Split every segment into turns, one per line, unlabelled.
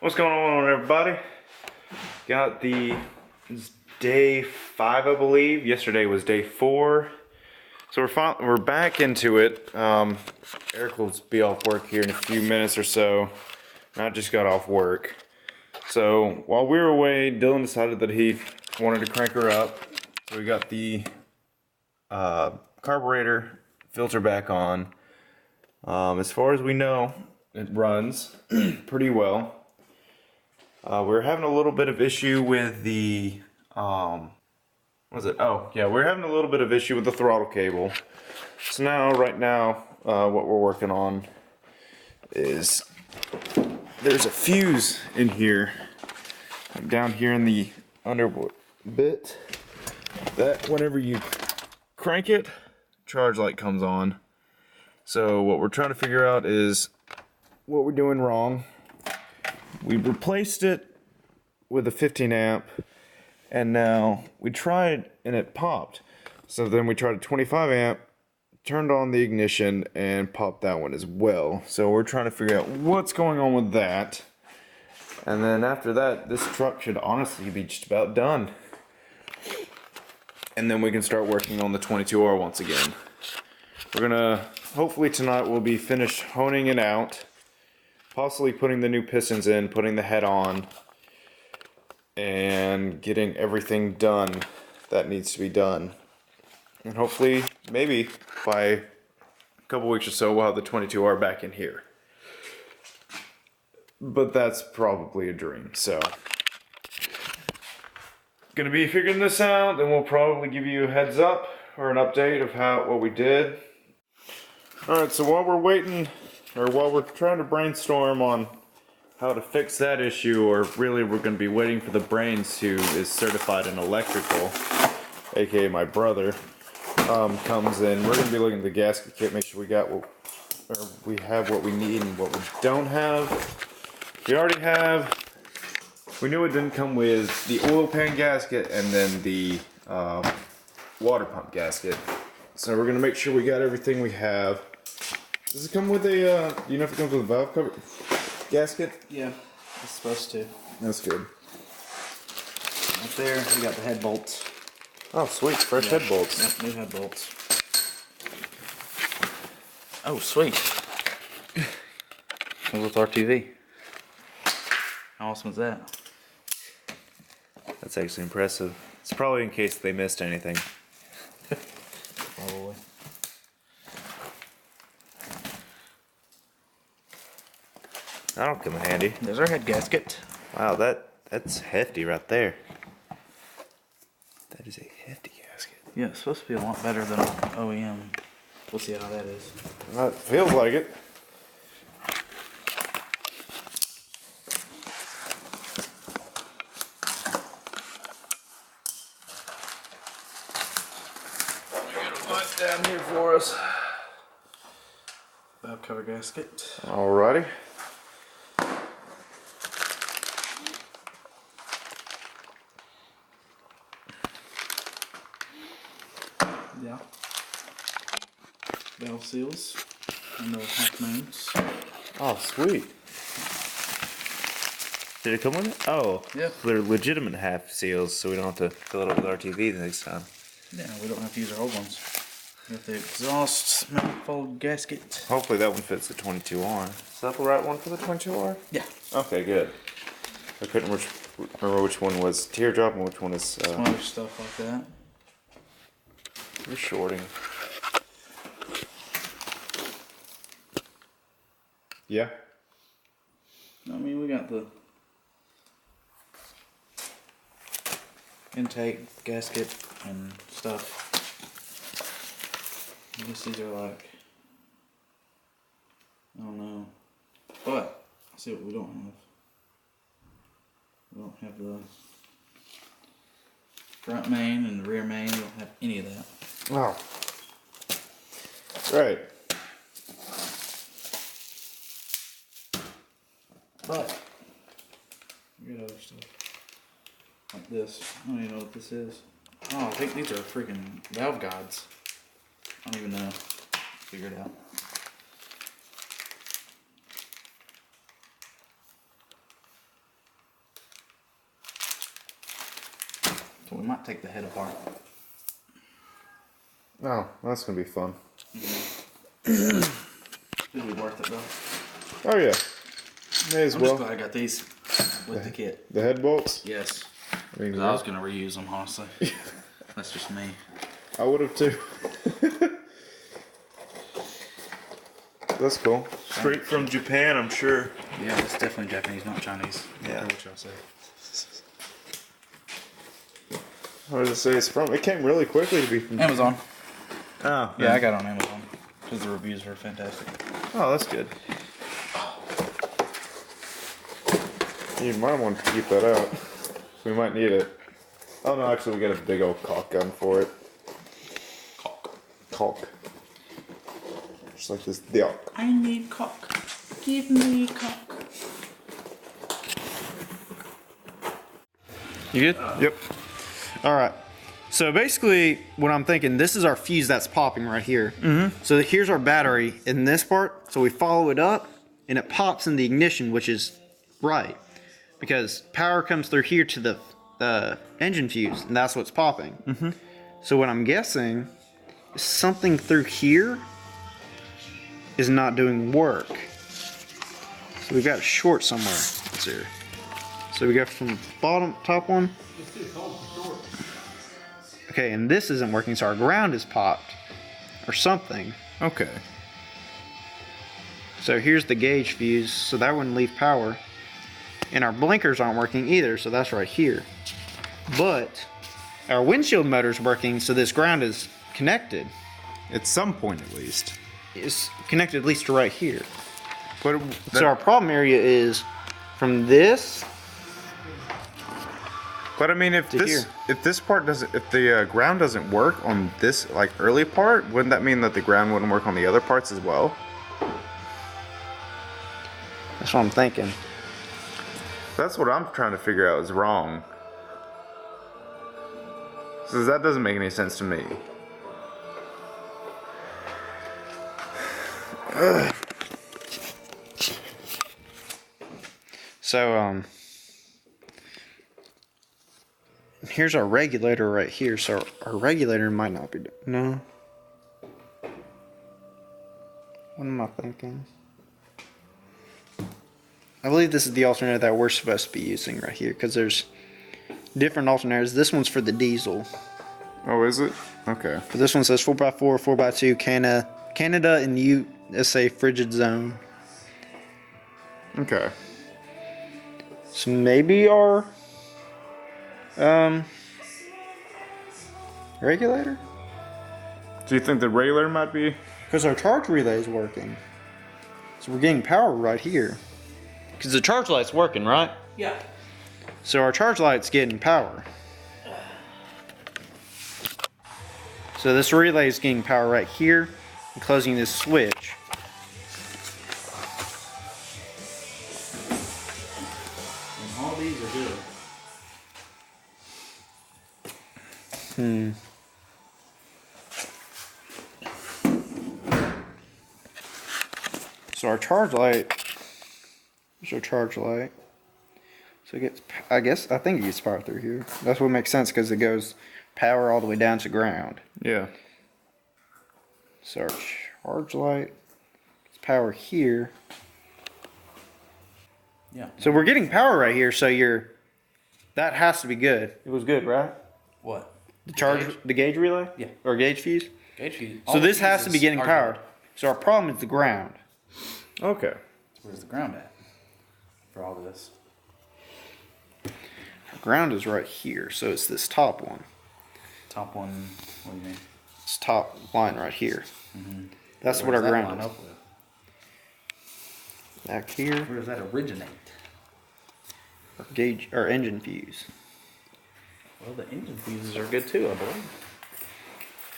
What's going on, everybody? Got it's day 5, I believe. Yesterday was day 4, so we're back into it. Eric will be off work here in a few minutes or so. And I just got off work. So while we were away, Dylan decided that he wanted to crank her up. So we got the carburetor filter back on. As far as we know, it runs pretty well. We're having a little bit of issue with the, what was it? Oh, yeah, we're having a little bit of issue with the throttle cable. So right now, what we're working on is there's a fuse in here, down here in the under bit, that whenever you crank it, charge light comes on. So what we're trying to figure out is what we're doing wrong. We replaced it with a 15 amp, and now we tried and it popped. So then we tried a 25 amp, turned on the ignition, and popped that one as well. So we're trying to figure out what's going on with that. And then after that, this truck should honestly be just about done. And then we can start working on the 22R once again. We're gonna, hopefully tonight we'll be finished honing it out. Possibly putting the new pistons in, putting the head on, and getting everything done that needs to be done. And hopefully, maybe by a couple weeks or so, we'll have the 22R back in here. But that's probably a dream, so. Gonna be figuring this out, then we'll probably give you a heads up or an update of what we did. Alright, so while we're waiting, or while we're trying to brainstorm on how to fix that issue, or really we're going to be waiting for the brains who is certified in electrical, aka my brother, comes in. We're going to be looking at the gasket kit, make sure we got we have what we need and what we don't have. We already have, we knew it didn't come with the oil pan gasket and then the water pump gasket. So we're going to make sure we got everything we have. Does it come with a, do you know if it comes with a valve cover gasket?
Yeah, it's supposed to.
That's good.
Up there, we got the head bolts.
Oh, sweet, fresh head bolts.
Yep, new head bolts. Oh, sweet. Comes with RTV. How awesome is that?
That's actually impressive. It's probably in case they missed anything.
Probably.
That'll come in handy.
There's our head gasket.
Wow, that's hefty right there. That is a hefty gasket.
Yeah, it's supposed to be a lot better than OEM. We'll see how that is.
It feels like it.
I got a light down here for us. Valve cover gasket.
Alrighty.
Yeah. Valve seals and the half moons.
Oh, sweet. Did it come with it? Oh,
yeah.
They're legitimate half seals, so we don't have to fill it up with RTV the next time.
Yeah, we don't have to use our old ones. We got the exhaust manifold gasket.
Hopefully that one fits the 22R. Is that the right one for the 22R?
Yeah.
Okay, good. I couldn't remember which one was teardrop and which one is...
Some other stuff like that.
You're shorting. Yeah.
I mean, we got the intake gasket and stuff. I guess these are like, I don't know, but I'll see what we don't have. We don't have the front main and the rear main. We don't have any of that.
Oh. Right.
But we got other stuff like this. I don't even know what this is. Oh, I think these are freaking valve guides. I don't even know. Figure it out. So we might take the head apart.
Oh, that's gonna be fun.
It'll be worth it though.
Oh yeah, may as
I'm
well.
just glad I got these with the kit.
The head bolts.
Yes.
I mean,
'Cause I was gonna reuse them, honestly. That's just me.
I would have too. That's cool. Straight from Japan, I'm sure.
Yeah, it's definitely Japanese, not Chinese.
Yeah.
What y'all say?
What does it say it's from? It came really quickly to be from
Amazon.
Oh,
Yeah, I got it on Amazon because the reviews were fantastic.
Oh, that's good. You might want to keep that out. We might need it. Oh no, actually we got a big old caulk gun for it. Caulk. Just like this dick.
I need cock. Give me cock.
You good?
Yep.
All right. So basically, what I'm thinking, this is our fuse that's popping right here. Mm-hmm. So here's our battery in this part. So we follow it up, and it pops in the ignition, which is right, because power comes through here to the engine fuse, and that's what's popping. Mm-hmm. So what I'm guessing is something through here is not doing work. So we've got a short somewhere. Let's see here. So we go from the bottom, top one. Okay, and this isn't working, so our ground is popped. Or something.
Okay.
So here's the gauge fuse, so that wouldn't leave power. And our blinkers aren't working either, so that's right here. But our windshield motor's working, so this ground is connected.
At some point at least.
It's connected at least to right here.
But
So our problem area is from this.
But I mean, if
here.
this part doesn't, if the ground doesn't work on this like early part, wouldn't that mean that the ground wouldn't work on the other parts as well?
That's what I'm thinking.
That's what I'm trying to figure out is wrong. So that doesn't make any sense to me.
So here's our regulator right here. So our regulator might not be no. What am I thinking? I believe this is the alternator that we're supposed to be using right here, because there's different alternators. This one's for the diesel.
Oh, is it? Okay.
But this one says 4x4, 4x2, Canada and USA frigid zone.
Okay.
So maybe our regulator?
Do you think the regulator might be?
Because our charge relay is working. So we're getting power right here. Because the charge light's working, right?
Yeah.
So our charge light's getting power. So this relay is getting power right here and closing this switch.
And all these are good.
So our charge light, here's our charge light. So it gets, I think it gets power through here. That's what makes sense, because it goes power all the way down to ground.
Yeah.
So our charge light gets power here.
Yeah.
So we're getting power right here, so that has to be good. It was good, right?
What?
The charge, the gauge relay?
Yeah.
Or gauge fuse?
Gauge fuse.
So this has to be getting power. So our problem is the ground.
Okay.
Where's the ground at? For all this.
Our ground is right here, so it's this top one.
Top one. What do you mean?
It's top line right here. That's what
Where
our
does that
ground
line
is.
up with?
Back here,
Where does that originate?
our gauge, our engine fuse.
Well, the engine fuses are good too, I believe.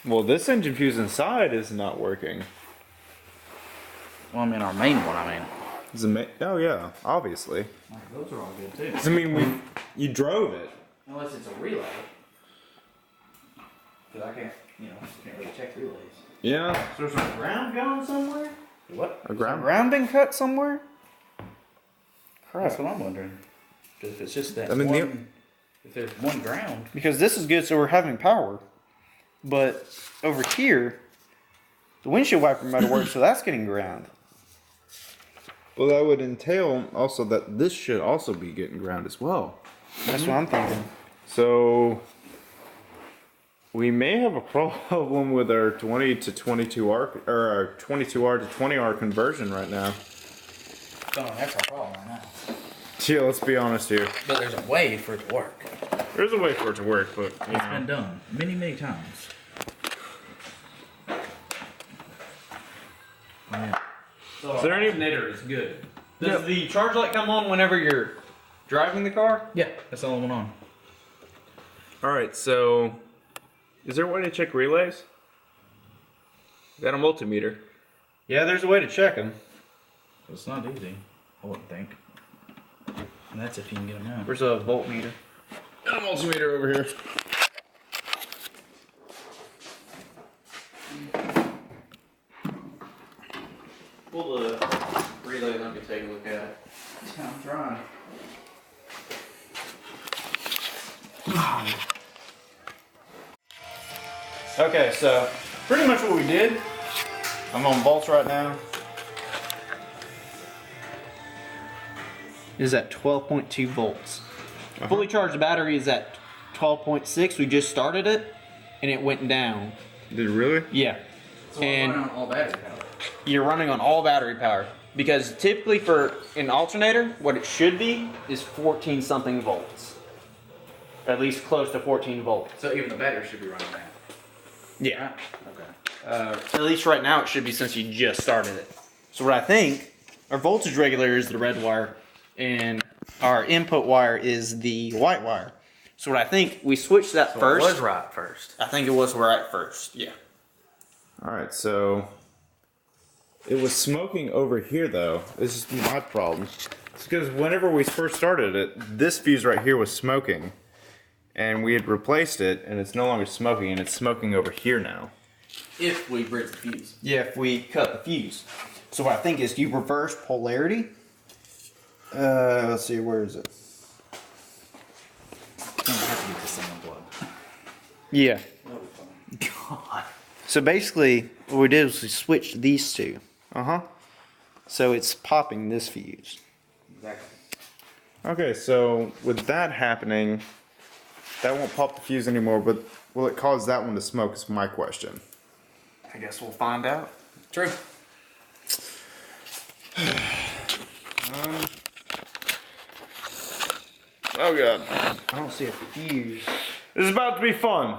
Well, this engine fuse inside is not working.
Well, I mean, our main one, I mean.
Oh yeah, obviously.
Like, those are all good too.
'Cause I mean, you drove it.
Unless it's a relay. Because I can't really check relays.
Yeah.
So there's a ground going somewhere?
What?
A ground.
Ground been cut somewhere?
That's what I'm wondering. Because if it's just that
I mean,
one If there's one ground.
Because this is good, so we're having power. But over here, the windshield wiper motor works, so that's getting ground.
Well, that would entail also that this should also be getting ground as well.
That's what I'm thinking.
So we may have a problem with our 20 to 22R or our 22R to 20R conversion right now.
Oh, that's our problem right now.
Yeah, let's be honest here.
But there's a way for it to work.
There's a way for it to work, but you
It's
know.
been done many, many times. Yeah.
So
Is there any-
alternator is good. Does the charge light come on whenever you're driving the car?
Yeah, that's all that went on.
All right, so is there a way to check relays? Got a multimeter.
Yeah, there's a way to check them.
It's not easy, I wouldn't think. And that's if you can get them out.
There's a voltmeter.
Got a multimeter over here.
Pull the relay, let me take a look at it.
I'm trying.
Okay, so pretty much what we did. I'm on volts right now. Is at 12.2 volts. Fully charged battery is at 12.6. We just started it, and it went down.
Did it really?
Yeah.
So
And-
I'm running on all battery power.
You're running on all battery power. Because typically for an alternator, what it should be is 14 something volts. At least close to 14 volts.
So even the battery should be running that.
Yeah.
Okay.
At least right now it should be since you just started it. So what I think, our voltage regulator is the red wire and our input wire is the white wire. So what I think, we switched that first.
It was right first.
I think it was right first, yeah.
All right, so it was smoking over here though. This is my problem. It's because whenever we first started it, this fuse right here was smoking. And we had replaced it, and it's no longer smoking, and it's smoking over here now.
If we break the fuse.
Yeah, if we cut the fuse. So what I think is you reverse polarity. Let's see, where is it?
I'm gonna have to get this thing unplugged.
Yeah.
That'll be fun. God.
So basically, what we did was we switched these two. So it's popping this fuse.
Exactly.
Okay, so with that happening, that won't pop the fuse anymore, but will it cause that one to smoke is my question.
I guess we'll find out.
True.
Oh god.
I don't see a fuse.
This is about to be fun.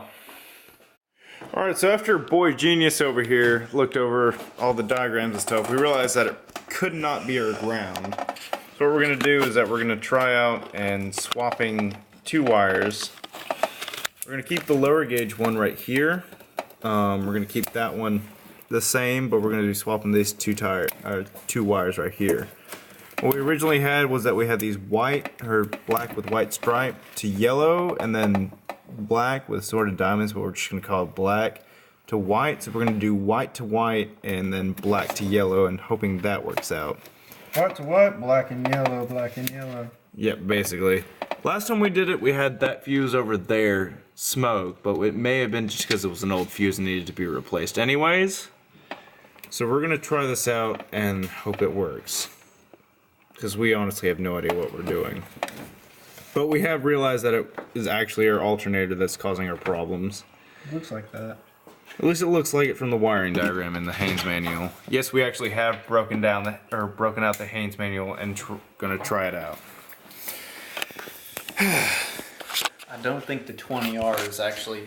Alright, so after Boy Genius over here looked over all the diagrams and stuff, we realized that it could not be our ground. So what we're going to do is that we're going to try out and swapping two wires. We're going to keep the lower gauge one right here. We're going to keep that one the same, but we're going to be swapping these two wires right here. What we originally had was that we had these white or black with white stripe to yellow, and then black with sorted diamonds, but we're just going to call it black to white. So we're going to do white to white and then black to yellow, and hoping that works out.
White to white, black and yellow, black and yellow.
Yep, basically. Last time we did it, we had that fuse over there smoke, but it may have been just because it was an old fuse and needed to be replaced anyways. So we're going to try this out and hope it works. Because we honestly have no idea what we're doing. But we have realized that it is actually our alternator that's causing our problems.
Looks like that.
At least it looks like it from the wiring diagram in the Haynes manual. Yes, we actually have broken out the Haynes manual and gonna try it out.
I don't think the 20R is actually...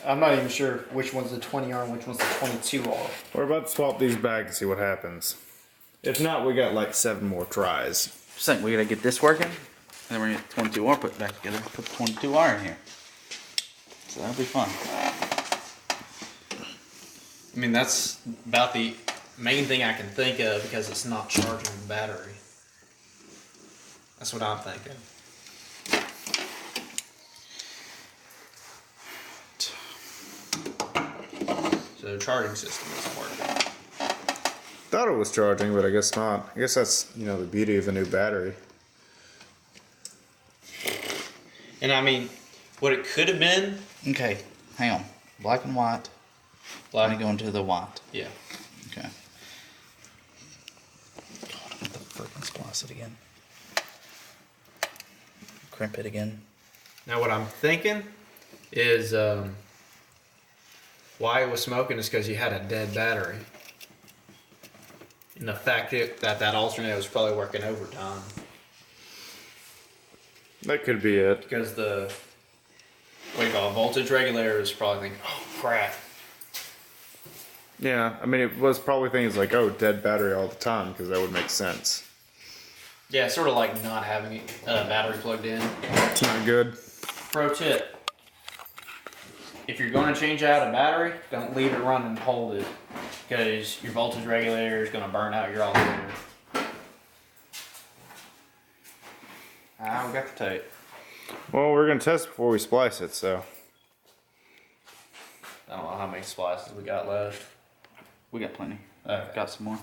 I'm not even sure which one's the 20R and which one's the 22R.
We're about to swap these back and see what happens. If not, we got like 7 more tries.
Just think we gotta get this working, and then we're gonna get the 22R put back together. Put the 22R in here. So that'll be fun.
I mean, that's about the main thing I can think of because it's not charging the battery. That's what I'm thinking. So the charging system isn't working.
Thought it was charging, but I guess not. I guess that's, the beauty of a new battery.
And I mean, what it could have been.
Okay, hang on. Black and white. Let me go into the white.
Yeah.
Okay. God, I'm gonna freaking splice it again. Crimp it again.
Now what I'm thinking is why it was smoking is because you had a dead battery. And the fact that alternator was probably working overtime.
That could be it.
Because the, what do you call it, voltage regulator is probably thinking, oh crap.
Yeah, I mean, it was probably things like, oh, dead battery all the time, because that would make sense.
Yeah, it's sort of like not having a battery plugged in.
It's not good.
Pro tip. If you're going to change out a battery, don't leave it running and hold it. Because your voltage regulator is going to burn out your alternator. We got the tape.
Well, we're going to test before we splice it, so.
I don't know how many splices we got left.
We got plenty.
Okay.
Got some more.